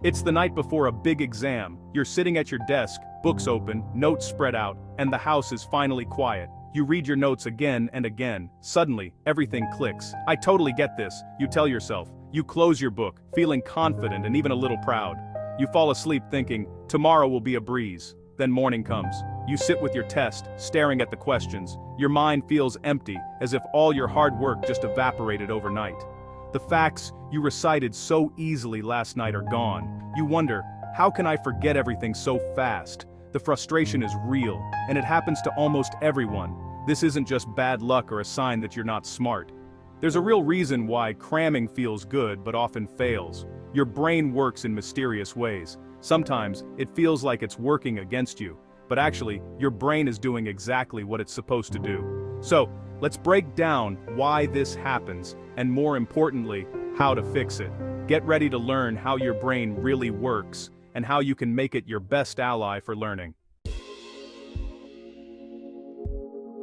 It's the night before a big exam. You're sitting at your desk, books open, notes spread out, and the house is finally quiet. You read your notes again and again. Suddenly, everything clicks. I totally get this, you tell yourself. You close your book, feeling confident and even a little proud. You fall asleep thinking, tomorrow will be a breeze. Then morning comes. You sit with your test, staring at the questions. Your mind feels empty, as if all your hard work just evaporated overnight. The facts you recited so easily last night are gone. You wonder, how can I forget everything so fast? The frustration is real, and it happens to almost everyone. This isn't just bad luck or a sign that you're not smart. There's a real reason why cramming feels good but often fails. Your brain works in mysterious ways. Sometimes, it feels like it's working against you, but actually, your brain is doing exactly what it's supposed to do. So, let's break down why this happens, and more importantly, how to fix it. Get ready to learn how your brain really works, and how you can make it your best ally for learning.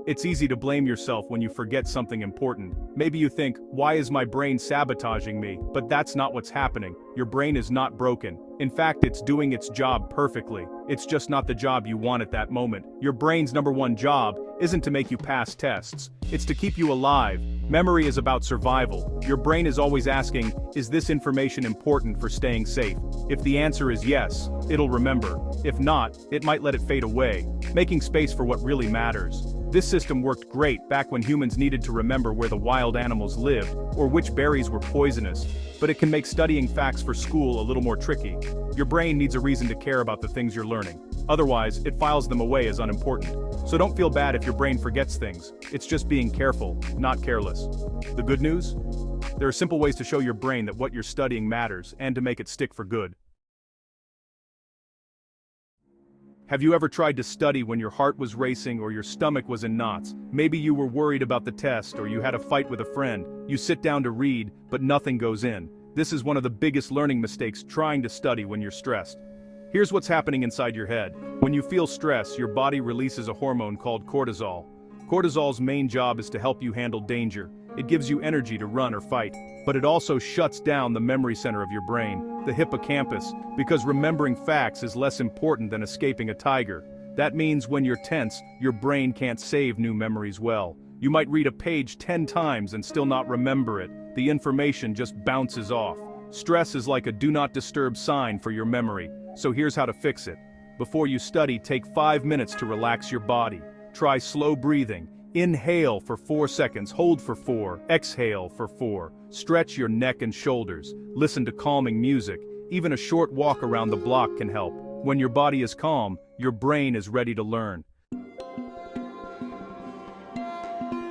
It's easy to blame yourself when you forget something important. Maybe you think, why is my brain sabotaging me? But that's not what's happening. Your brain is not broken. In fact, it's doing its job perfectly. It's just not the job you want at that moment. Your brain's number one job isn't to make you pass tests. It's to keep you alive. Memory is about survival. Your brain is always asking, is this information important for staying safe? If the answer is yes, it'll remember. If not, it might let it fade away, making space for what really matters. This system worked great back when humans needed to remember where the wild animals lived, or which berries were poisonous, but it can make studying facts for school a little more tricky. Your brain needs a reason to care about the things you're learning. Otherwise, it files them away as unimportant. So don't feel bad if your brain forgets things. It's just being careful, not careless. The good news? There are simple ways to show your brain that what you're studying matters, and to make it stick for good. Have you ever tried to study when your heart was racing or your stomach was in knots? Maybe you were worried about the test, or you had a fight with a friend. You sit down to read, but nothing goes in. This is one of the biggest learning mistakes trying to study when you're stressed. Here's what's happening inside your head. When you feel stress, your body releases a hormone called cortisol. Cortisol's main job is to help you handle danger. It gives you energy to run or fight. But it also shuts down the memory center of your brain, the hippocampus, because remembering facts is less important than escaping a tiger. That means when you're tense, your brain can't save new memories well. You might read a page 10 times and still not remember it. The information just bounces off. Stress is like a do not disturb sign for your memory. So here's how to fix it. Before you study, take 5 minutes to relax your body. Try slow breathing. Inhale for 4 seconds, hold for 4, exhale for 4. Stretch your neck and shoulders. Listen to calming music. Even a short walk around the block can help. When your body is calm, your brain is ready to learn.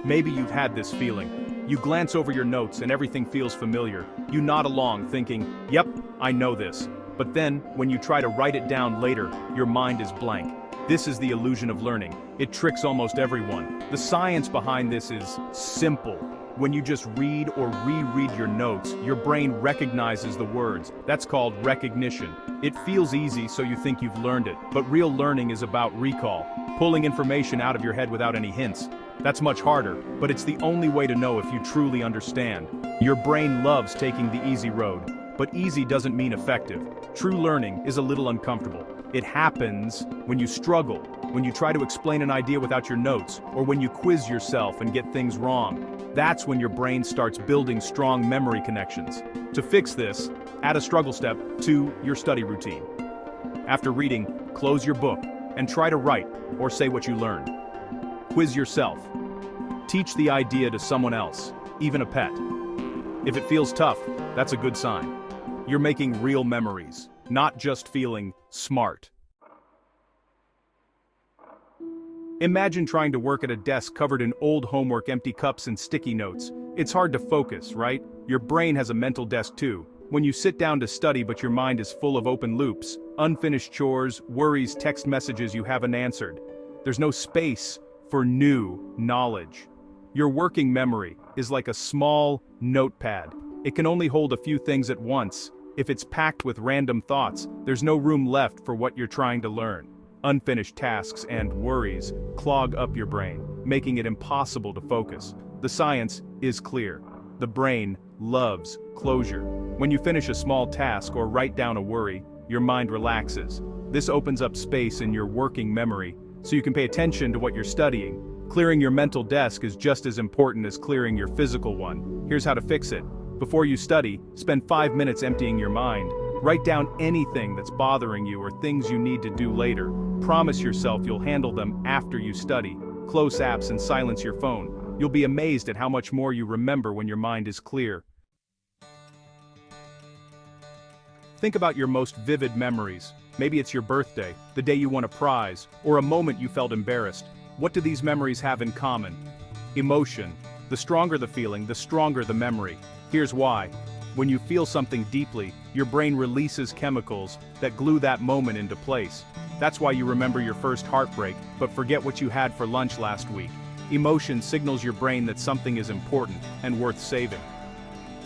Maybe you've had this feeling. You glance over your notes and everything feels familiar. You nod along thinking, yep, I know this. But then, when you try to write it down later, your mind is blank. This is the illusion of learning. It tricks almost everyone. The science behind this is simple. When you just read or reread your notes, your brain recognizes the words. That's called recognition. It feels easy, so you think you've learned it. But real learning is about recall, pulling information out of your head without any hints. That's much harder, but it's the only way to know if you truly understand. Your brain loves taking the easy road, but easy doesn't mean effective. True learning is a little uncomfortable. It happens when you struggle, when you try to explain an idea without your notes, or when you quiz yourself and get things wrong. That's when your brain starts building strong memory connections. To fix this, add a struggle step to your study routine. After reading, close your book and try to write or say what you learned. Quiz yourself. Teach the idea to someone else, even a pet. If it feels tough, that's a good sign. You're making real memories, not just feeling smart. Imagine trying to work at a desk covered in old homework, empty cups, and sticky notes. It's hard to focus, right? Your brain has a mental desk too. When you sit down to study but your mind is full of open loops, unfinished chores, worries, text messages you haven't answered. There's no space for new knowledge. Your working memory is like a small notepad. It can only hold a few things at once. If it's packed with random thoughts, there's no room left for what you're trying to learn. Unfinished tasks and worries clog up your brain, making it impossible to focus. The science is clear. The brain loves closure. When you finish a small task or write down a worry, your mind relaxes. This opens up space in your working memory, so you can pay attention to what you're studying. Clearing your mental desk is just as important as clearing your physical one. Here's how to fix it. Before you study, spend 5 minutes emptying your mind. Write down anything that's bothering you or things you need to do later. Promise yourself you'll handle them after you study. Close apps and silence your phone. You'll be amazed at how much more you remember when your mind is clear. Think about your most vivid memories. Maybe it's your birthday, the day you won a prize, or a moment you felt embarrassed. What do these memories have in common? Emotion. The stronger the feeling, the stronger the memory. Here's why. When you feel something deeply, your brain releases chemicals that glue that moment into place. That's why you remember your first heartbreak, but forget what you had for lunch last week. Emotion signals your brain that something is important and worth saving.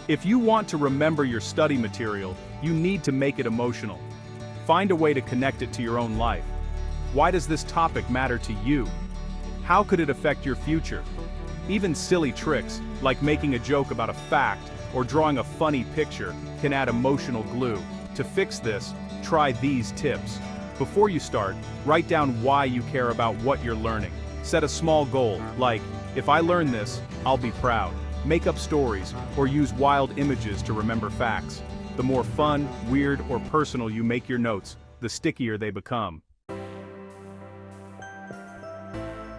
If you want to remember your study material, you need to make it emotional. Find a way to connect it to your own life. Why does this topic matter to you? How could it affect your future? Even silly tricks, like making a joke about a fact or drawing a funny picture, can add emotional glue. To fix this, try these tips. Before you start, write down why you care about what you're learning. Set a small goal, like, if I learn this, I'll be proud. Make up stories, or use wild images to remember facts. The more fun, weird, or personal you make your notes, the stickier they become.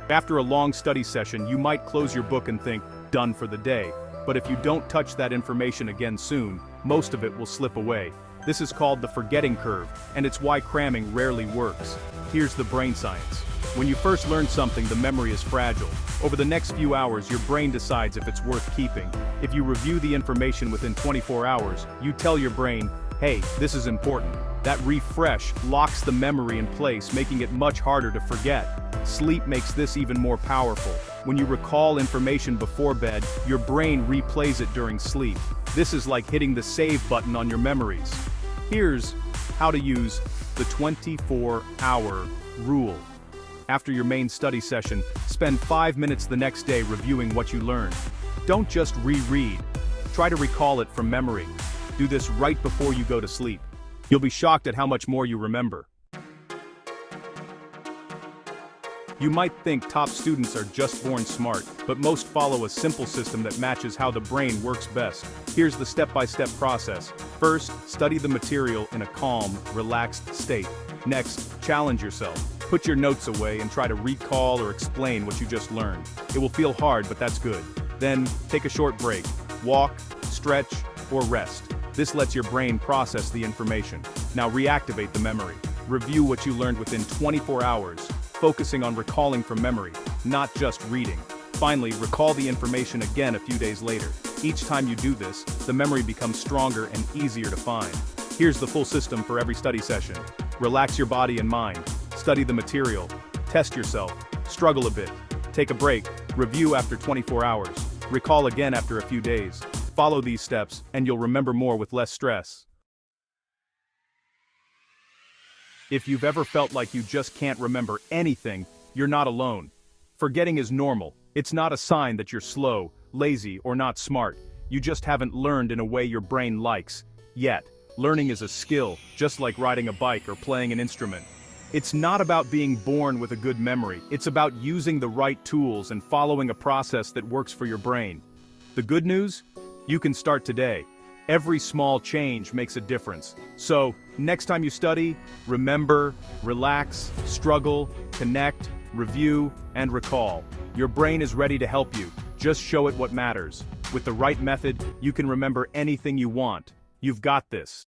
After a long study session, you might close your book and think, done for the day. But if you don't touch that information again soon, most of it will slip away. This is called the forgetting curve, and it's why cramming rarely works. Here's the brain science. When you first learn something, the memory is fragile. Over the next few hours, your brain decides if it's worth keeping. If you review the information within 24 hours, you tell your brain, hey, this is important. That refresh locks the memory in place, making it much harder to forget. Sleep makes this even more powerful. When you recall information before bed, your brain replays it during sleep. This is like hitting the save button on your memories. Here's how to use the 24-hour rule. After your main study session, spend 5 minutes the next day reviewing what you learned. Don't just reread. Try to recall it from memory. Do this right before you go to sleep. You'll be shocked at how much more you remember. You might think top students are just born smart, but most follow a simple system that matches how the brain works best. Here's the step-by-step process. First, study the material in a calm, relaxed state. Next, challenge yourself. Put your notes away and try to recall or explain what you just learned. It will feel hard, but that's good. Then, take a short break. Walk, stretch, or rest. This lets your brain process the information. Now reactivate the memory. Review what you learned within 24 hours, focusing on recalling from memory, not just reading. Finally, recall the information again a few days later. Each time you do this, the memory becomes stronger and easier to find. Here's the full system for every study session. Relax your body and mind. Study the material. Test yourself. Struggle a bit. Take a break. Review after 24 hours. Recall again after a few days. Follow these steps, and you'll remember more with less stress. If you've ever felt like you just can't remember anything, you're not alone. Forgetting is normal. It's not a sign that you're slow, lazy, or not smart. You just haven't learned in a way your brain likes. Yet, learning is a skill, just like riding a bike or playing an instrument. It's not about being born with a good memory. It's about using the right tools and following a process that works for your brain. The good news? You can start today. Every small change makes a difference. So, next time you study, remember, relax, struggle, connect, review, and recall. Your brain is ready to help you. Just show it what matters. With the right method, you can remember anything you want. You've got this.